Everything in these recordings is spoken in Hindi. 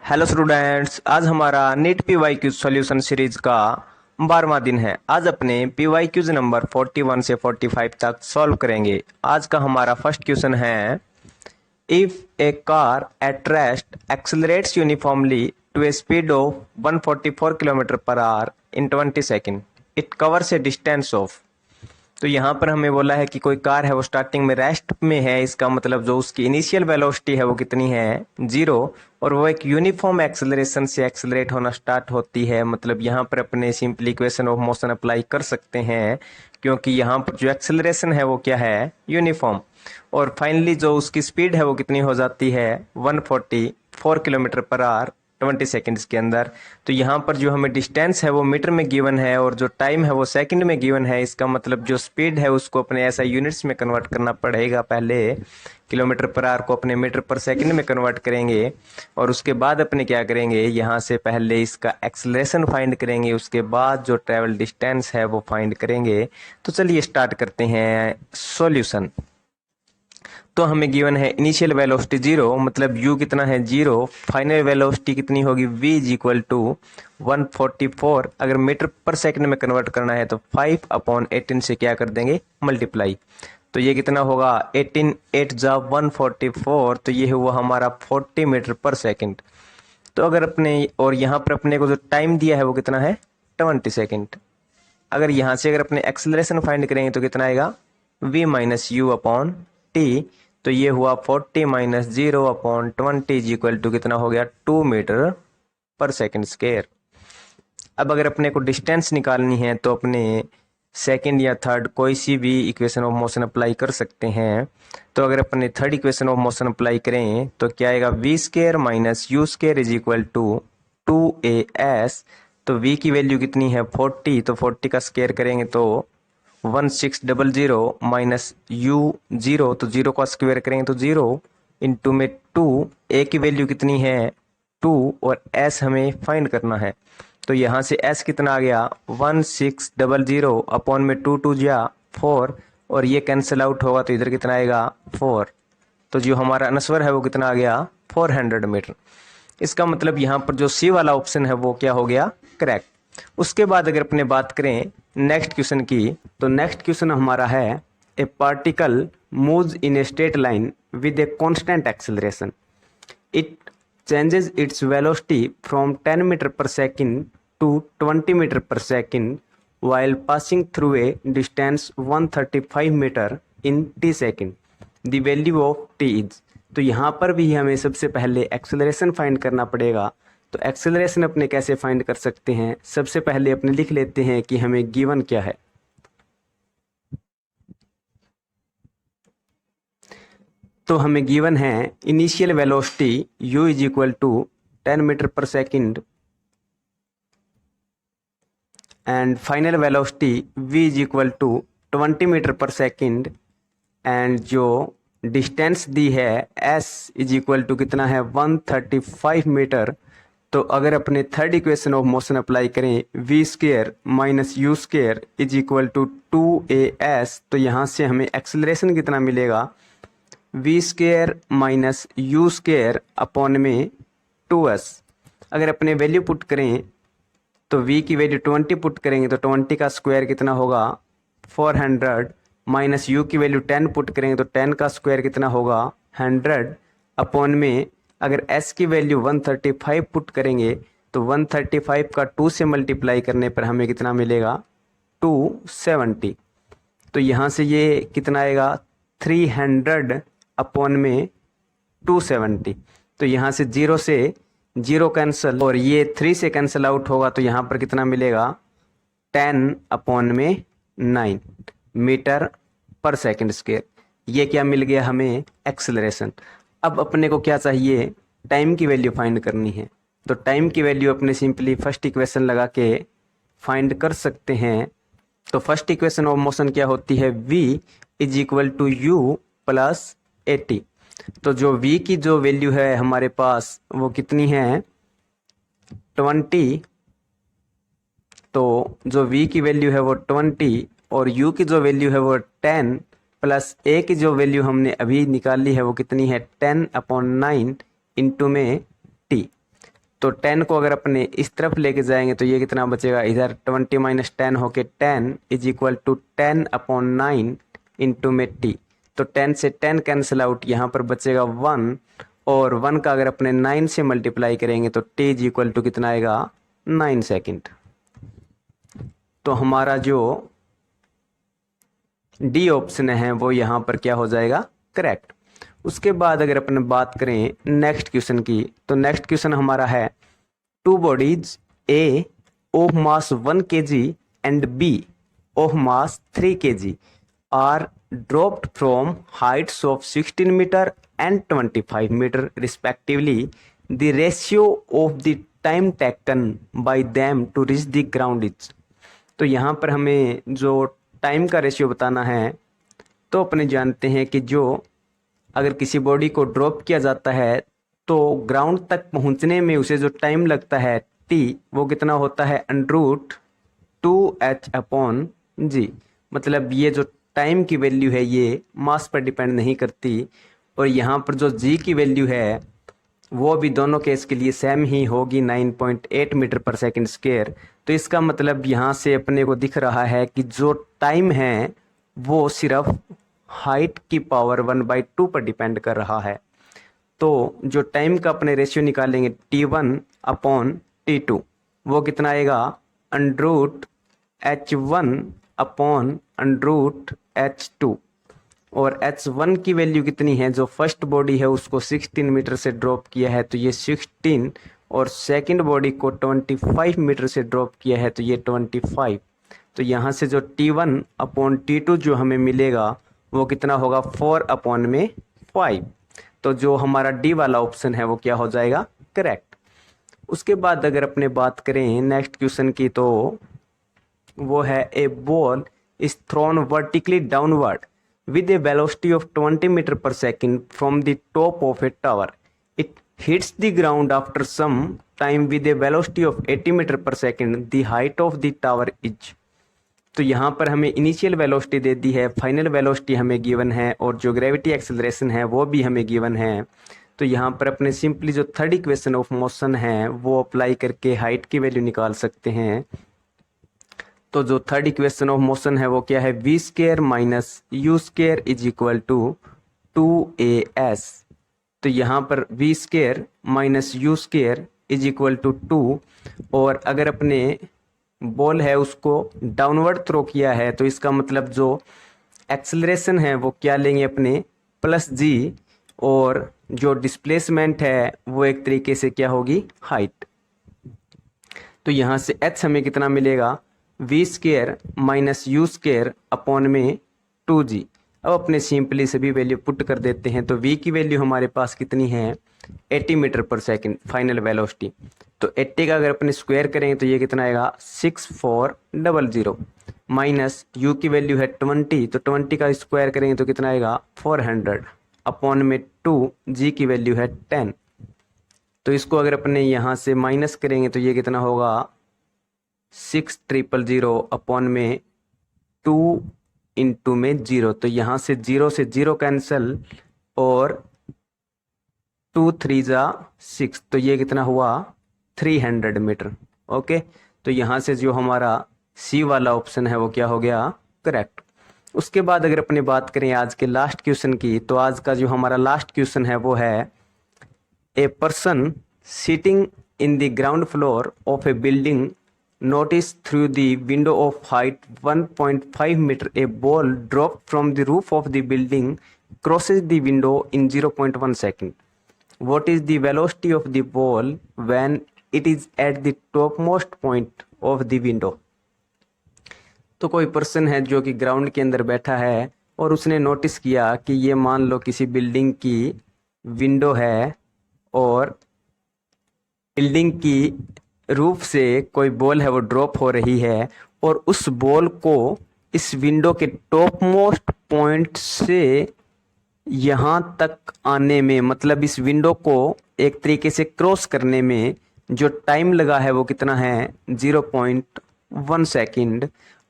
हेलो स्टूडेंट्स, आज हमारा नीट पीवाईक्यू सॉल्यूशन सीरीज का 12वां दिन है। आज अपने पीवाईक्यूज नंबर 41 से 45 तक सॉल्व करेंगे। आज का हमारा फर्स्ट क्वेश्चन है, if a car at rest accelerates uniformly to a speed of 144 kilometre per hour in 20 second, it covers a distance of. तो यहाँ पर हमें बोला है कि कोई कार है वो स्टार्टिंग में रेस्ट में है, इसका मतलब जो उसकी इनिशियल वेलोसिटी है वो कितनी है, 0, और वो एक यूनिफॉर्म एक्सेलरेशन से एक्सेलरेट होना स्टार्ट होती है। मतलब यहाँ पर अपने simply equation of motion apply कर सकते हैं, क्योंकि यहाँ पर जो एक्सेलरेशन है वो क्या है, यूनिफॉर्म। और फाइनली जो उसकी स्पीड है वो कितनी हो जाती है, 144 किलोमीटर पर आवर 20 सेकेंड्स के अंदर। तो यहाँ पर जो हमें डिस्टेंस है वो मीटर में गिवन है और जो टाइम है वो सेकंड में गिवन है। इसका मतलब जो स्पीड है उसको अपने ऐसा यूनिट्स में कन्वर्ट करना पड़ेगा। पहले किलोमीटर पर आवर को अपने मीटर पर सेकंड में कन्वर्ट करेंगे और उसके बाद अपने क्या करेंगे, यहाँ से पहले इसका एक्सेलरेशन फाइंड करेंगे, उसके बाद जो ट्रेवल डिस्टेंस है वो फाइंड करेंगे। तो चलिए स्टार्ट करते हैं सॉल्यूशन। तो हमें गिवन है इनिशियल वेलोसिटी 0, मतलब u कितना है 0, फाइनल वेलोसिटी कितनी होगी v इज इक्वल टू 144। अगर मीटर पर सेकंड में कन्वर्ट करना है तो 5/18 से क्या कर देंगे, मल्टीप्लाई। तो ये कितना होगा, 18 8 जा 144, तो ये हुआ हमारा 40 मीटर पर सेकंड। तो अगर अपने और यहाँ पर अपने को जो टाइम दिया है वो कितना है, 20 सेकेंड। अगर यहाँ से अगर अपने एक्सेलरेशन फाइंड करेंगे तो कितना आएगा, v minus you upon T. तो ये हुआ 40 माइनस 0/20 इज इक्वल टू कितना हो गया, 2 मीटर पर सेकेंड स्क्वायर। अब अगर अपने को डिस्टेंस निकालनी है तो अपने सेकंड या थर्ड कोई सी भी इक्वेशन ऑफ मोशन अप्लाई कर सकते हैं। तो अगर अपने third equation of motion apply करें तो क्या आएगा, v square minus u square is equal to 2as। तो v की वैल्यू कितनी है 40, तो 40 का स्क्वायर करेंगे तो 1600 माइनस u 0, तो 0 का स्क्वायर करेंगे तो 0 इंटू में 2, a की वैल्यू कितनी है 2 और s हमें फाइंड करना है। तो यहाँ से s कितना आ गया 1600 अपॉन में 2 2 जा 4, और ये कैंसिल आउट होगा तो इधर कितना आएगा 4। तो जो हमारा आंसर है वो कितना आ गया 400 मीटर। इसका मतलब यहाँ पर जो सी वाला ऑप्शन है वो क्या हो गया, करेक्ट। उसके बाद अगर अपने बात करें नेक्स्ट क्वेश्चन की, तो नेक्स्ट क्वेश्चन हमारा है, a particle moves in a straight line with a constant acceleration, it changes its velocity from 10 metre per second to 20 metre per second while passing through a distance 135 metre in t second, the value of t is। तो यहाँ पर भी हमें सबसे पहले एक्सेलरेशन फाइंड करना पड़ेगा। तो एक्सेलरेशन अपने कैसे फाइंड कर सकते हैं, सबसे पहले अपने लिख लेते हैं कि हमें गिवन क्या है। तो हमें गिवन है initial velocity u is equal to 10 metre per second and final velocity v is equal to 20 metre per second, and जो डिस्टेंस दी है s इज इक्वल टू कितना है 135 मीटर। तो अगर अपने third equation of motion apply करें, v square minus u square is equal to 2as, तो यहाँ से हमें एक्सेलरेशन कितना मिलेगा, v square minus u square upon में 2s। अगर अपने वैल्यू पुट करें तो v की वैल्यू 20 पुट करेंगे तो 20 का स्क्वायर कितना होगा 400, माइनस u की वैल्यू 10 पुट करेंगे तो 10 का स्क्वायर कितना होगा 100, अपॉन में अगर s की वैल्यू 135 पुट करेंगे तो 135 का 2 से मल्टीप्लाई करने पर हमें कितना मिलेगा 270। तो यहाँ से ये कितना आएगा 300 अपॉन में 270। तो यहाँ से 0 से 0 कैंसिल और ये 3 से कैंसिल आउट होगा, तो यहाँ पर कितना मिलेगा 10 अपॉन में 9 मीटर पर सेकंड स्क्वायर। ये क्या मिल गया हमें, एक्सेलरेशन। अब अपने को क्या चाहिए, टाइम की वैल्यू फाइंड करनी है। तो टाइम की वैल्यू अपने सिंपली फर्स्ट इक्वेशन लगा के फाइंड कर सकते हैं। तो फर्स्ट इक्वेशन ऑफ मोशन क्या होती है, v is equal to u plus 80। तो जो v की जो वैल्यू है हमारे पास वो कितनी है 20। तो जो v की वैल्यू है वो 20 और u की जो वैल्यू है वो 10 प्लस a की जो वैल्यू हमने अभी निकाली है वो कितनी है 10/9 इंटू में t। तो 10 को अगर अपने इस तरफ लेके जाएंगे तो ये कितना बचेगा, इधर 20 माइनस 10 होके 10 इज इक्वल टू 10/9 इंटू में टी। तो 10 से 10 कैंसिल आउट, यहाँ पर बचेगा 1, और 1 का अगर अपने 9 से मल्टीप्लाई करेंगे तो टी इज इक्वल टू कितना आएगा, 9 सेकेंड। तो हमारा जो डी ऑप्शन है वो यहाँ पर क्या हो जाएगा, करेक्ट। उसके बाद अगर अपन बात करें नेक्स्ट क्वेश्चन की, तो नेक्स्ट क्वेश्चन हमारा है two bodies A of mass 1 kg and B of mass 3 kg are dropped from heights of 16 meter and 25 meter respectively. The ratio of the time taken by them to reach the ground is। तो यहाँ पर हमें जो टाइम का रेशियो बताना है, तो अपने जानते हैं कि जो अगर किसी बॉडी को ड्रॉप किया जाता है तो ग्राउंड तक पहुंचने में उसे जो टाइम लगता है टी, वो कितना होता है, √2h/g। मतलब ये जो टाइम की वैल्यू है ये मास पर डिपेंड नहीं करती, और यहाँ पर जो जी की वैल्यू है वो भी दोनों केस के लिए सेम ही होगी, 9.8 मीटर पर सेकंड स्क्वायर। तो इसका मतलब यहाँ से अपने को दिख रहा है कि जो टाइम है वो सिर्फ हाइट की पावर 1/2 पर डिपेंड कर रहा है। तो जो टाइम का अपने रेशियो निकालेंगे T1/T2, वो कितना आएगा, √h1/√h2। और h1 की वैल्यू कितनी है, जो फर्स्ट बॉडी है उसको 16 मीटर से ड्रॉप किया है तो ये 16, और सेकंड बॉडी को 25 मीटर से ड्रॉप किया है तो ये 25। तो यहाँ से जो T1/T2 जो हमें मिलेगा वो कितना होगा, 4/5। तो जो हमारा डी वाला ऑप्शन है वो क्या हो जाएगा, करेक्ट। उसके बाद अगर अपने बात करें नेक्स्ट क्वेश्चन की, तो वो है a ball is thrown vertically downward with a velocity of 20 meter per second from the top of a tower. It hits the ground after some time with a velocity of 80 meter per second. The height of the tower is। तो यहाँ पर हमें इनिशियल वेलोसिटी दे दी है, फाइनल वेलोसिटी हमें गिवन है, और जो ग्रेविटी एक्सेलरेशन है वो भी हमें गिवन है। तो यहाँ पर अपने सिंपली जो थर्ड इक्वेशन ऑफ मोशन है वो अप्लाई करके हाइट की वैल्यू निकाल सकते हैं। तो जो थर्ड इक्वेशन ऑफ मोशन है वो क्या है, v² minus u² is equal to 2as। तो यहाँ पर v² minus u² is equal to 2, और अगर अपने बॉल है उसको डाउनवर्ड थ्रो किया है तो इसका मतलब जो एक्सेलरेशन है वो क्या लेंगे अपने, +g, और जो डिस्प्लेसमेंट है वो एक तरीके से क्या होगी, हाइट। तो यहाँ से h हमें कितना मिलेगा, v² माइनस u² 2g। अब अपने सिंपली सभी वैल्यू पुट कर देते हैं। तो v की वैल्यू हमारे पास कितनी है, 80 metre per second final velocity. तो 80 का अगर अपने स्क्वायर करेंगे तो ये कितना आएगा, 6400, माइनस u की वैल्यू है 20, तो 20 का स्क्वायर करेंगे तो कितना आएगा, 400/2, g की वैल्यू है 10। तो इसको अगर अपने यहाँ से माइनस करेंगे तो ये कितना होगा, 6000/2 इंटू में 0। तो यहाँ से 0 से 0 कैंसिल, और 2 3 जा 6, तो ये कितना हुआ, 300 मीटर। ओके, तो यहाँ से जो हमारा सी वाला ऑप्शन है वो क्या हो गया, करेक्ट। उसके बाद अगर अपने बात करें आज के लास्ट क्वेश्चन की, तो आज का जो हमारा लास्ट क्वेश्चन है वो है a person sitting in the ground floor of A building notice through the window of height 1.5 meter a ball dropped from the roof of the building crosses the window in 0.1 second. What is the velocity of the ball when it is at the topmost point of the window? तो कोई पर्सन है जो कि ग्राउंड के अंदर बैठा है और उसने नोटिस किया कि ये मान लो किसी बिल्डिंग की विंडो है, और बिल्डिंग की रूफ से कोई बॉल है वो ड्रॉप हो रही है, और उस बॉल को इस विंडो के टॉप मोस्ट पॉइंट से यहाँ तक आने में, मतलब इस विंडो को एक तरीके से क्रॉस करने में जो टाइम लगा है वो कितना है, 0.1 सेकंड,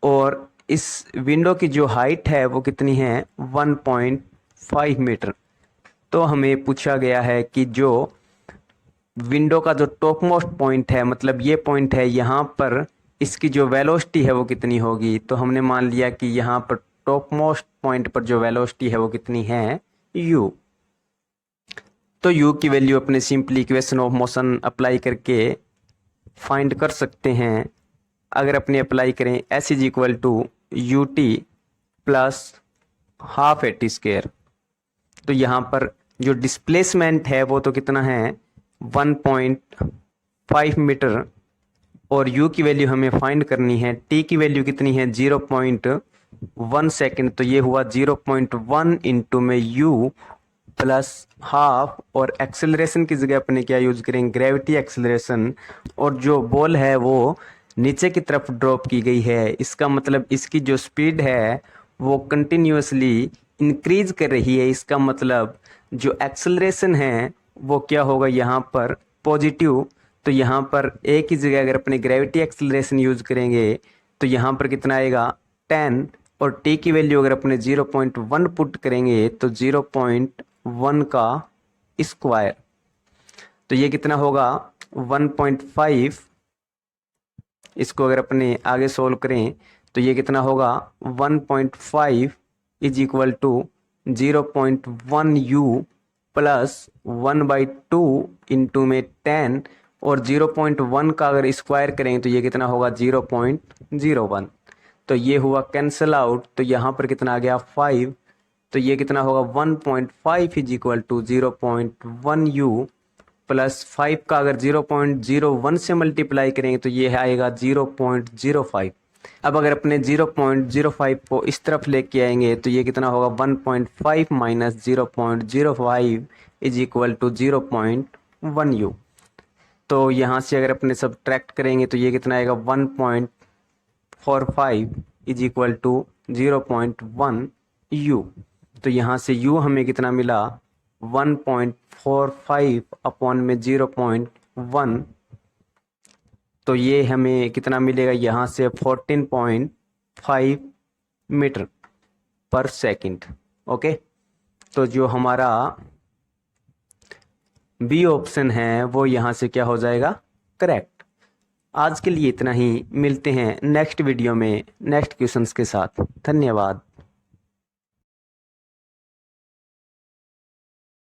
और इस विंडो की जो हाइट है वो कितनी है, 1.5 मीटर। तो हमें पूछा गया है कि जो विंडो का जो टॉप मोस्ट पॉइंट है, मतलब ये पॉइंट है, यहाँ पर इसकी जो वेलोसिटी है वो कितनी होगी। तो हमने मान लिया कि यहाँ पर टॉप मोस्ट पॉइंट पर जो वेलोसिटी है वो कितनी है, u। तो u की वैल्यू अपने simply equation of motion apply करके फाइंड कर सकते हैं। अगर अपने अप्लाई करें s is equal to u t plus half a t square, तो यहाँ पर जो डिस्प्लेसमेंट है वो तो कितना है 1.5 मीटर, और u की वैल्यू हमें फाइंड करनी है। t की वैल्यू कितनी है 0.1 सेकेंड, तो ये हुआ 0.1 इंटू में u प्लस हाफ, और एक्सेलरेशन की जगह अपने क्या यूज करेंगे, ग्रेविटी एक्सेलरेशन। और जो बॉल है वो नीचे की तरफ ड्रॉप की गई है, इसका मतलब इसकी जो स्पीड है वो कंटिन्यूसली इंक्रीज कर रही है। इसका मतलब जो एक्सेलरेशन है वो क्या होगा यहाँ पर पॉजिटिव। तो यहाँ पर एक ही जगह अगर अपने ग्रेविटी एक्सेलरेशन यूज करेंगे तो यहाँ पर कितना आएगा 10, और t की वैल्यू अगर अपने 0.1 पुट करेंगे तो 0.1 का स्क्वायर, तो ये कितना होगा 1.5। इसको अगर अपने आगे सोल्व करें तो ये कितना होगा 1.5 is equal to 0.1 u plus 1/2 into में 10, और 0.1 का अगर स्क्वायर करें तो ये कितना होगा 0.01। तो ये हुआ कैंसल आउट, तो यहाँ पर कितना आ गया 5, तो ये कितना होगा 1.5 is equal to 0.1 u plus 5 का अगर 0.01 से मल्टीप्लाई करेंगे तो ये आएगा 0.05। अब अगर अपने 0.05 को इस तरफ लेके आएंगे तो ये कितना होगा 1.5 minus 0.05 is equal to 0.1 u। तो यहाँ से अगर अपने सब्ट्रैक्ट करेंगे तो ये कितना आएगा 1.45 इज इक्वल टू 0.1 u। तो यहाँ से u हमें कितना मिला 1.45 अपॉन में 0.1, तो ये हमें कितना मिलेगा यहाँ से 14.5 मीटर पर सेकंड। ओके, तो जो हमारा बी ऑप्शन है वो यहाँ से क्या हो जाएगा करेक्ट। आज के लिए इतना ही, मिलते हैं नेक्स्ट वीडियो में नेक्स्ट क्वेश्चंस के साथ। धन्यवाद।